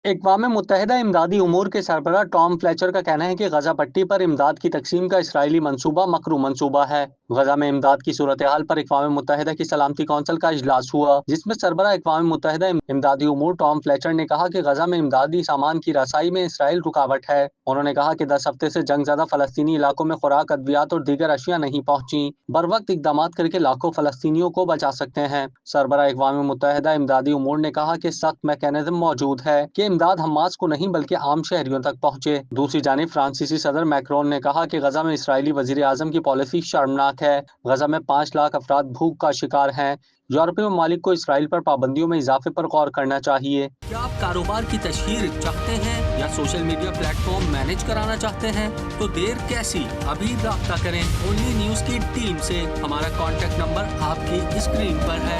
اقوام متحدہ امدادی امور کے سربراہ ٹام فلیچر کا کہنا ہے کہ غزہ پٹی پر امداد کی تقسیم کا اسرائیلی منصوبہ مکرو منصوبہ ہے۔ غزہ میں امداد کی صورتحال پر اقوام متحدہ کی سلامتی کونسل کا اجلاس ہوا، جس میں سربراہ اقوام متحدہ امدادی امور ٹام فلیچر نے کہا کہ غزہ میں امدادی سامان کی رسائی میں اسرائیل رکاوٹ ہے۔ انہوں نے کہا کہ 10 ہفتے سے جنگ زدہ فلسطینی علاقوں میں خوراک، ادویات اور دیگر اشیاء نہیں پہنچیں۔ بروقت اقدامات کر کے لاکھوں فلسطینیوں کو بچا سکتے ہیں۔ سربراہ اقوام متحدہ امدادی امور نے کہا کہ سخت میکینزم موجود ہے کہ امداد حماس کو نہیں بلکہ عام شہریوں تک پہنچے۔ دوسری جانب فرانسیسی صدر میکرون نے کہا کہ غزہ میں اسرائیلی وزیر اعظم کی پالیسی شرمناک ہے۔ غزہ میں 5 لاکھ افراد بھوک کا شکار ہیں۔ یورپی ممالک کو اسرائیل پر پابندیوں میں اضافے پر غور کرنا چاہیے۔ کیا آپ کاروبار کی تشہیر چاہتے ہیں یا social media plate form manage کرانا چاہتے ہیں؟ تو دیر کیسی، ابھی رابطہ کریں اونلی نیوز کی ٹیم سے۔ ہمارا کانٹیکٹ نمبر آپ کی اسکرین پر ہے۔